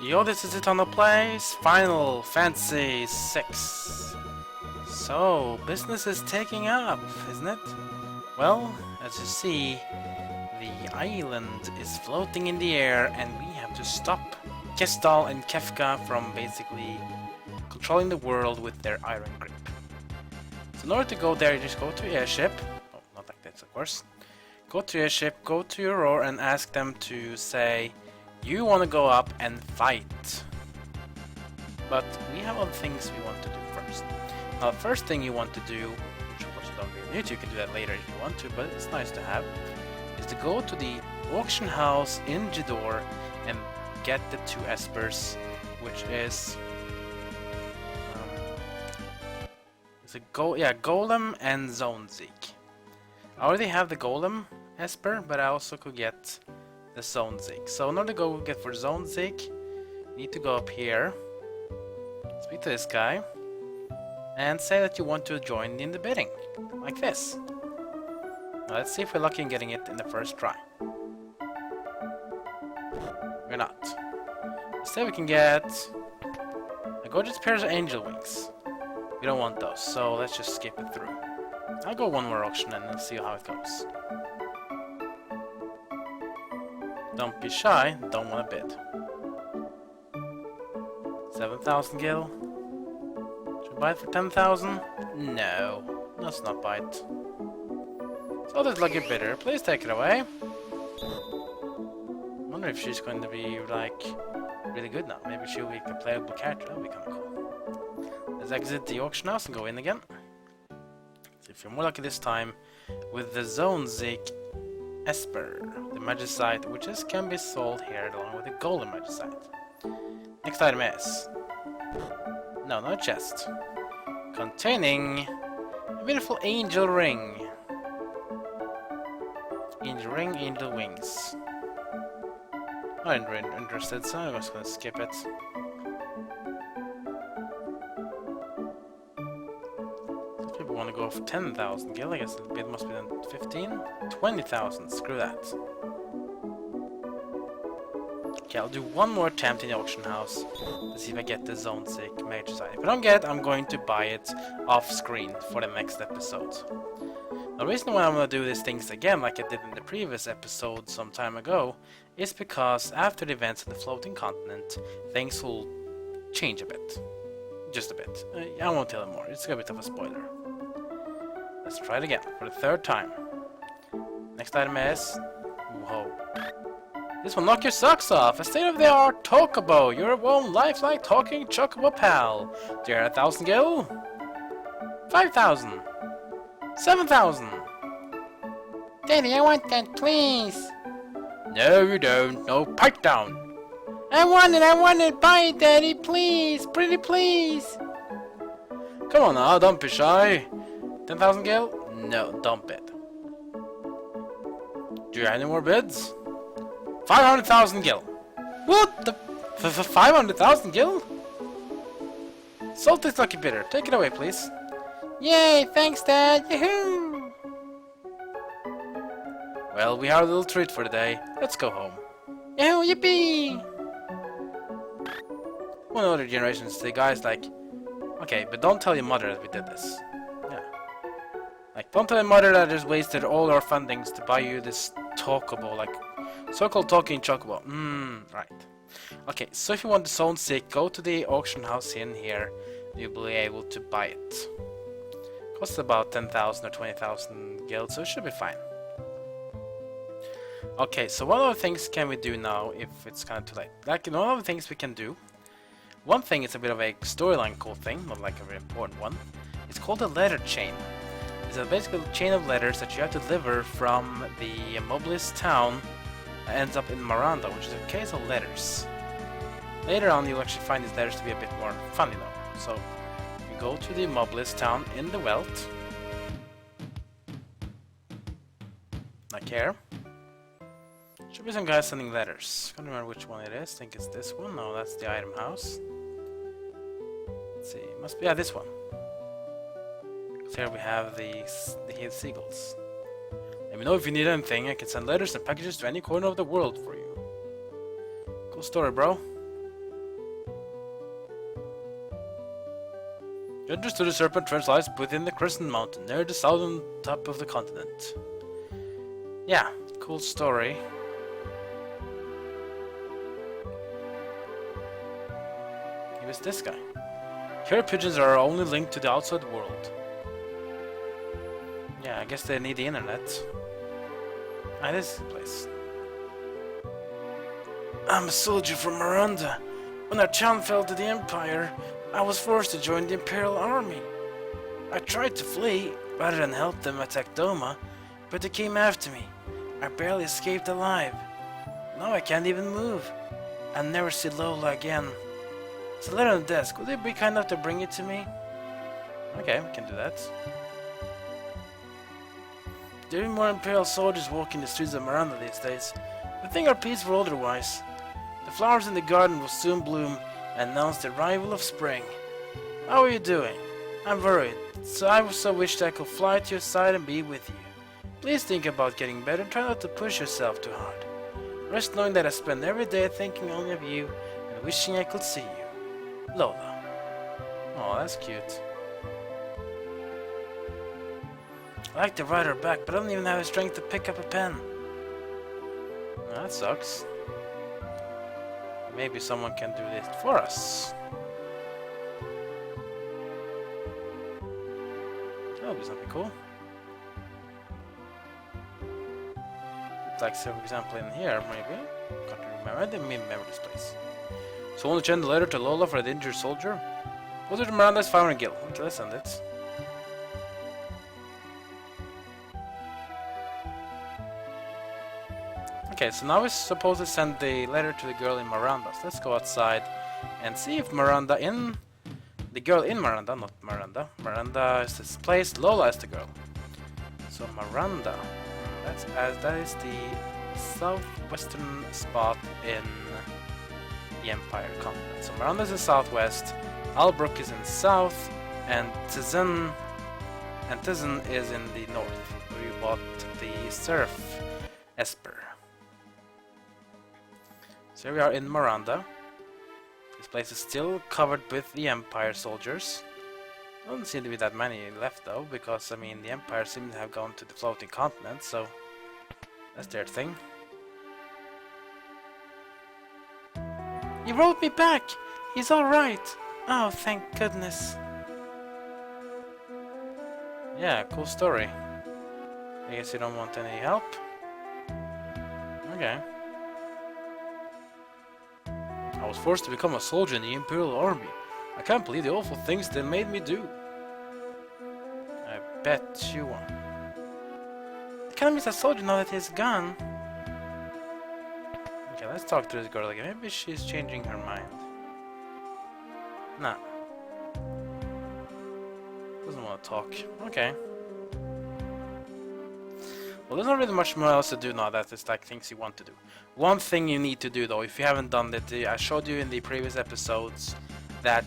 Yo, this is it on the place, Final Fantasy VI. So, business is taking up, isn't it? Well, as you see, the island is floating in the air and we have to stop Gestahl and Kefka from basically controlling the world with their iron grip. So in order to go there, you just go to airship. Oh, not like this, of course. Go to airship, go to your roar and ask them to say, you want to go up and fight. But we have other things we want to do first. Now the first thing you want to do, which of course you don't really need to, you can do that later if you want to, but it's nice to have, is to go to the auction house in Jador and get the two espers, which is Golem and Zone Zeke. I already have the Golem esper, but I also could get the Zone Zeke. So in order to go get for Zone Zeke, you need to go up here, speak to this guy, and say that you want to join in the bidding, like this. Now let's see if we're lucky in getting it in the first try. We're not. Instead we can get a gorgeous pair of angel wings. We don't want those, so let's just skip it through. I'll go one more auction and let's see how it goes. Don't be shy, don't want to bid. 7,000 gil. Should we buy it for 10,000? No, let's not buy it. So this lucky bidder, please take it away. I wonder if she's going to be like really good now. Maybe she'll be a playable character. That'll be kind of cool. Let's exit the auction house and go in again. See if you're more lucky this time with the Zone Zeke Esper, the Magicite, which can be sold here along with the Golden Magicite. Next item is no chest containing a beautiful angel ring. Angel ring, angel wings. Not interested, so I'm just gonna skip it. If people want to go for 10,000 gil, I guess the bid must be then 15? 20,000, screw that. Okay, I'll do one more attempt in the auction house to see if I get the Zone Zeke Major Side. If I don't get it, I'm going to buy it off screen for the next episode. The reason why I'm going to do these things again, like I did in the previous episode some time ago, is because after the events of the floating continent, things will change a bit. Just a bit. I won't tell you more, it's a bit of a spoiler. Let's try it again, for the third time. Next item is... whoa. This will knock your socks off! A state-of-the-art Chocobo! Your own lifelike talking Chocobo pal! Do you have 1,000 gil? 5,000! 7,000! Daddy, I want that, please! No, you don't. No, pipe down! I want it! Buy it, Daddy, please! Pretty please! Come on now, don't be shy! 10,000 gil? No, don't bid. Do you have any more bids? 500,000 gil! What the? 500,000 gil? Sold this lucky bidder. Take it away, please. Yay! Thanks, Dad! Yahoo! Well, we have a little treat for the day. Let's go home. Yahoo! Yippee! One other generations, the guy's like, okay, but don't tell your mother that we did this. Yeah. Like, don't tell your mother that I just wasted all our fundings to buy you this Chocobo, like, so-called talking Chocobo. Right. Okay, so if you want the Zone Zeke, go to the auction house in here. You'll be able to buy it. Costs about 10,000 or 20,000 gil, so it should be fine. Okay, so what other things can we do now if it's kind of too late? Like, you know, other things we can do. One thing is a bit of a storyline cool thing, not like a very important one. It's called a letter chain. It's a basically chain of letters that you have to deliver from the Mobilis town that ends up in Miranda, which is a case of letters. Later on, you'll actually find these letters to be a bit more funny though. So, you go to the Mobilis town in the Welt. Like here. Should be some guys sending letters. Can't remember which one it is. I think it's this one. No, that's the item house. Let's see. Must be this one. So here we have the seagulls. Let me know if you need anything. I can send letters and packages to any corner of the world for you. Cool story, bro. The entrance to the Serpent Trench lies within the Crescent Mountain, near the southern top of the continent. Yeah, cool story. Who is this guy? Here pigeons are our only link to the outside world. Yeah, I guess they need the internet. Ah, this is the place. I'm a soldier from Miranda. When our town fell to the Empire, I was forced to join the Imperial Army. I tried to flee, rather than help them attack Doma, but they came after me. I barely escaped alive. Now I can't even move. I'll never see Lola again. It's a letter on the desk. Would they be kind enough to bring it to me? Okay, we can do that. There are more Imperial soldiers walking the streets of Miranda these days. I think are peaceful otherwise. The flowers in the garden will soon bloom and announce the arrival of spring. How are you doing? I'm worried, so I so wished I could fly to your side and be with you. Please think about getting better and try not to push yourself too hard. Rest knowing that I spend every day thinking only of you and wishing I could see you. Lola. Oh, that's cute. I like to write her back, but I don't even have the strength to pick up a pen. Well, that sucks. Maybe someone can do this for us. That'll be something cool. Like, for example, in here, maybe. Can't remember. I didn't remember this place. So, want to send a letter to Lola for the injured soldier? Go to Miranda's Fire and Guild. Okay, let's send it. Okay, so now we're supposed to send the letter to the girl in Miranda. So let's go outside and see if Miranda in... The girl in Miranda, not Miranda. Miranda is this place, Lola is the girl. So Miranda, that is the southwestern spot in the Empire continent. So Miranda is in southwest, Albrook is in south, and Tizen is in the north, where you bought the Surf Esper. So here we are in Miranda. This place is still covered with the Empire soldiers. Doesn't seem to be that many left though, because I mean the Empire seems to have gone to the floating continent, so that's their thing. He wrote me back! He's alright! Oh, thank goodness. Yeah, cool story. I guess you don't want any help? Okay. I was forced to become a soldier in the Imperial Army. I can't believe the awful things they made me do. I bet you won't. I can't miss a soldier now that he's gone. Okay, let's talk to this girl again. Maybe she's changing her mind. Nah. Doesn't want to talk. Okay. Well, there's not really much more else to do now that it's like things you want to do. One thing you need to do though, if you haven't done it, I showed you in the previous episodes that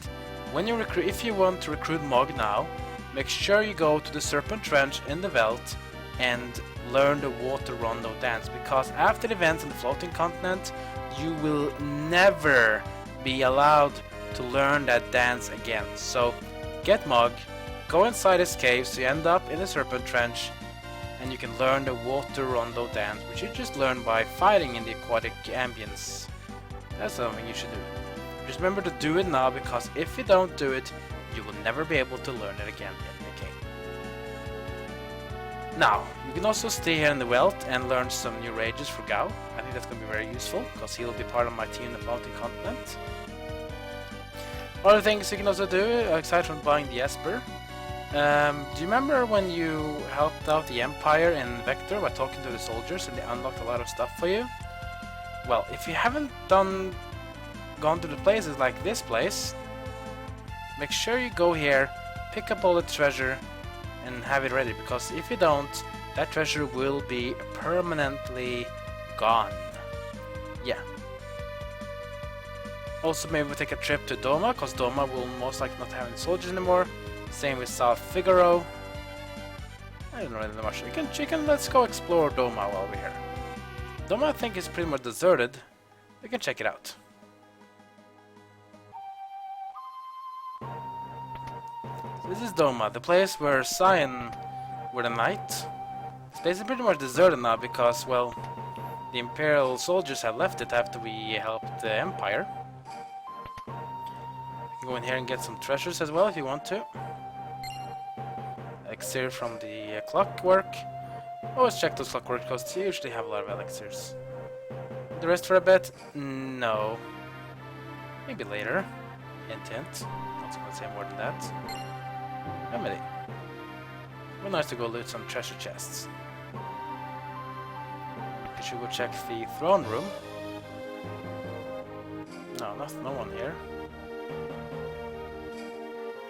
when you recruit, if you want to recruit Mog now, make sure you go to the Serpent Trench in the Veldt and learn the Water Rondo dance, because after the events on the floating continent, you will never be allowed to learn that dance again. So get Mog, go inside his cave so you end up in the Serpent Trench, and you can learn the Water Rondo dance, which you just learn by fighting in the aquatic ambience. That's something you should do. Just remember to do it now, because if you don't do it, you will never be able to learn it again in the game. Now, you can also stay here in the Veldt and learn some new rages for Gao. I think that's going to be very useful, because he'll be part of my team in the floating continent. Other things you can also do, aside from buying the Esper. Do you remember when you helped out the Empire in Vector by talking to the soldiers and they unlocked a lot of stuff for you? Well, if you haven't gone to the places like this place, make sure you go here, pick up all the treasure, and have it ready, because if you don't, that treasure will be permanently gone. Yeah. Also, maybe we'll take a trip to Doma, because Doma will most likely not have any soldiers anymore. Same with South Figaro. I don't really know much. Let's go explore Doma while we're here. Doma, I think, is pretty much deserted. We can check it out. This is Doma, the place where Cyan were the knight. This place is pretty much deserted now because, well, the Imperial soldiers have left it after we helped the Empire. You can go in here and get some treasures as well if you want to. Elixir from the clockwork. Always check those clockwork because they usually have a lot of elixirs. The rest for a bit? No. Maybe later. Hint hint. Not gonna say more than that. Remedy. It would be nice to go loot some treasure chests. We should go check the throne room. No, no one here.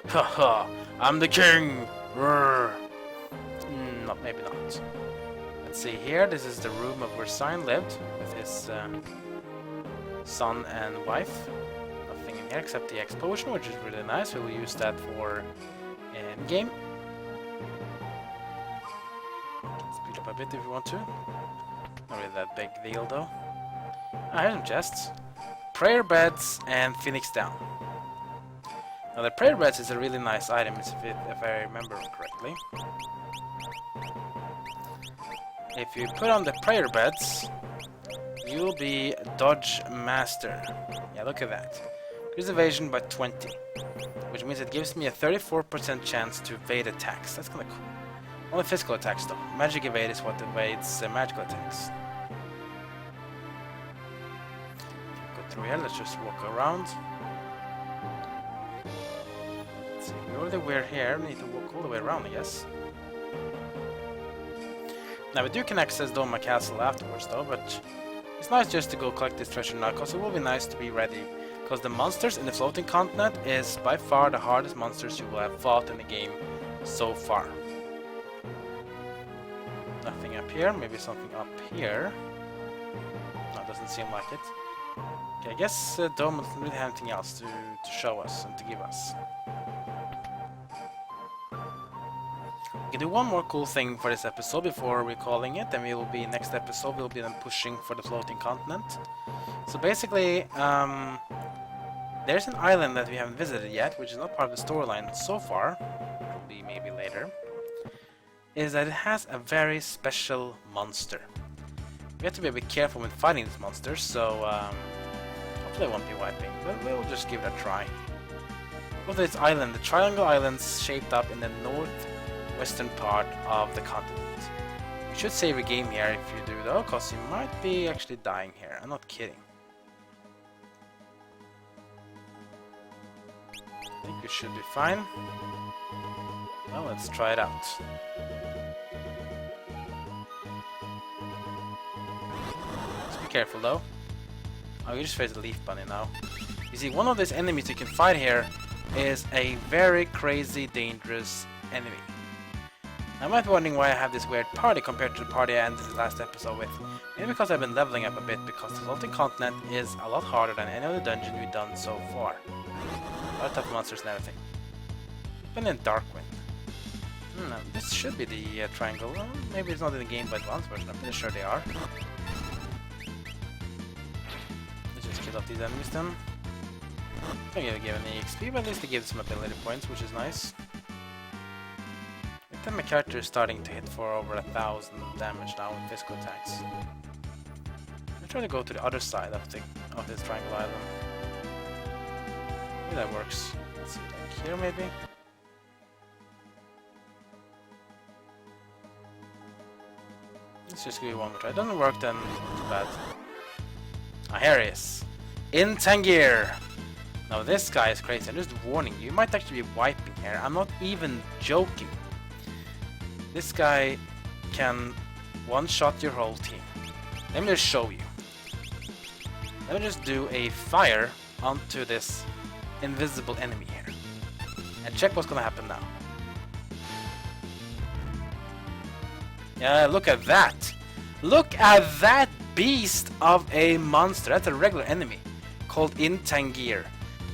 Haha! I'm the king! Roar. No, maybe not. Let's see here. This is the room of where Cyan lived with his son and wife. Nothing in here except the X potion, which is really nice. We will use that for in-game. Speed up a bit if you want to. Not really that big deal though. Ah, here's some chests. Prayer beds and Phoenix down. Now the prayer beds is a really nice item if I remember correctly. If you put on the prayer beds, you'll be Dodge Master. Yeah, look at that. Increase evasion by 20, which means it gives me a 34% chance to evade attacks. That's kinda cool. Only physical attacks though. Magic evade is what evades magical attacks. Go through here, let's just walk around. Let's see, we already were here, we need to walk all the way around I guess. Now we can access Doma Castle afterwards though, but it's nice just to go collect this treasure now, because it will be nice to be ready. Because the monsters in the floating continent is by far the hardest monsters you will have fought in the game so far. Nothing up here, maybe something up here. No, doesn't seem like it. Okay, I guess Doma doesn't really have anything else to show us and to give us. We can do one more cool thing for this episode before we're calling it, and we will be next episode we'll be then pushing for the floating continent. So basically, there's an island that we haven't visited yet, which is not part of the storyline so far. It will be maybe later. Is that it has a very special monster. We have to be a bit careful when fighting these monsters, so hopefully I won't be wiping, but we'll just give it a try. Go to this island, the Triangle Islands shaped up in the northwestern part of the continent. You should save a game here if you do though, because you might be actually dying here. I'm not kidding. I think we should be fine. Well, let's try it out. Just be careful though. Oh, you just face the leaf bunny now. You see, one of these enemies you can fight here is a very crazy, dangerous enemy. I might be wondering why I have this weird party compared to the party I ended the last episode with. Maybe because I've been leveling up a bit, because the floating continent is a lot harder than any other dungeon we've done so far. A lot of tough monsters and everything. Even in Darkwind. This should be the triangle. Well, maybe it's not in the Game Boy Advance version, I'm pretty sure they are. Let's just kill off these enemies then. Don't really give any XP, but at least they give some ability points, which is nice. I think my character is starting to hit for over 1,000 damage now with physical attacks. I'm trying to go to the other side of this triangle island. Maybe that works. Let's see, like here maybe? Let's just give it one more try. It doesn't work then, too bad. Ah, here he is. Intangir! Now this guy is crazy. I'm just warning you. You might actually be wiping here. I'm not even joking. This guy can one-shot your whole team. Let me just show you. Let me just do a fire onto this invisible enemy here. And check what's gonna happen now. Yeah, look at that! Look at that beast of a monster! That's a regular enemy called Intangir.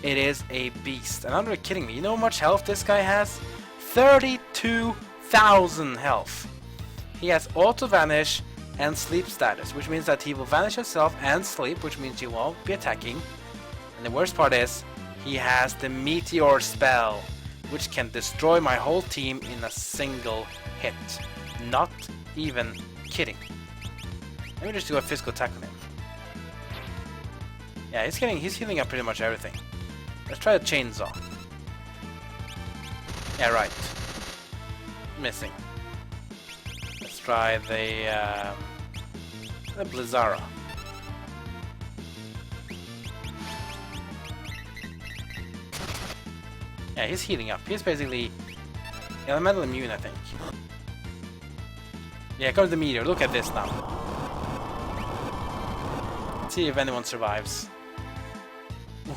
It is a beast. And I'm not kidding me. You know how much health this guy has? 32,000 health. He has auto vanish and sleep status, which means that he will vanish himself and sleep, which means he won't be attacking. And the worst part is, he has the meteor spell, which can destroy my whole team in a single hit. Not even kidding. Let me just do a physical attack on him. Yeah, he's healing up pretty much everything. Let's try the chainsaw. Yeah, right. Missing. Let's try the Blizzara. Yeah, he's healing up. He's basically elemental immune, I think. Yeah, comes the meteor. Look at this now. Let's see if anyone survives.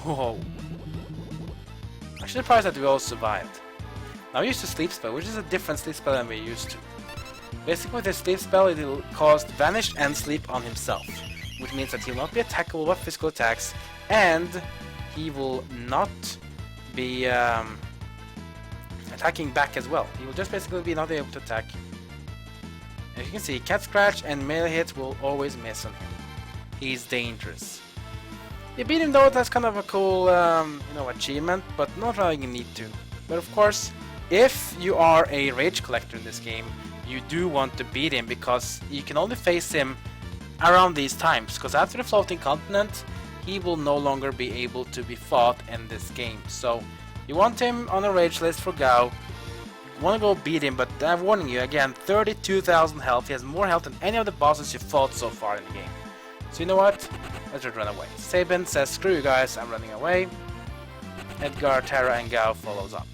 Whoa. I'm surprised that we all survived. Now we used to sleep spell, which is a different sleep spell than we used to. Basically with his sleep spell, it will cause vanish and sleep on himself, which means that he will not be attackable with physical attacks, and he will not be attacking back as well. He will just basically be not able to attack. As you can see, cat scratch and melee hits will always miss on him. He's dangerous. You beat him though, that's kind of a cool achievement, but not really you need to. But of course, if you are a rage collector in this game, you do want to beat him, because you can only face him around these times, because after the floating continent, he will no longer be able to be fought in this game. So you want him on a rage list for Gao. You want to go beat him, but I'm warning you again, 32,000 health. He has more health than any of the bosses you fought so far in the game. So you know what? Let's just run away. Sabin says, screw you guys, I'm running away. Edgar, Terra, and Gao follows up.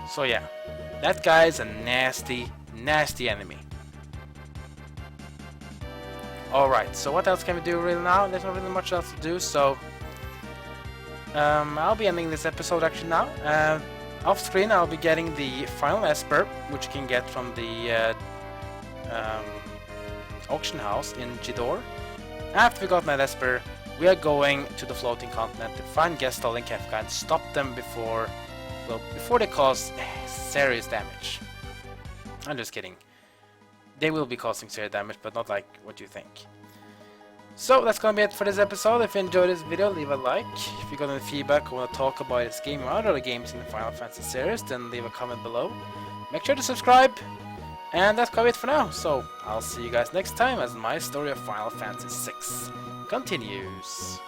So yeah, that guy is a nasty, nasty enemy. Alright, so what else can we do really now? There's not really much else to do, so I'll be ending this episode actually now. Off screen I'll be getting the final Esper, which you can get from the auction house in Jidor. After we got that Esper, we are going to the floating continent to find Gestahl and Kefka and stop them before they cause serious damage. I'm just kidding. They will be causing serious damage, but not like what you think. So that's gonna be it for this episode. If you enjoyed this video, leave a like. If you got any feedback or want to talk about this game or other games in the Final Fantasy series, then leave a comment below. Make sure to subscribe. And that's gonna be it for now. So I'll see you guys next time as my story of Final Fantasy VI continues.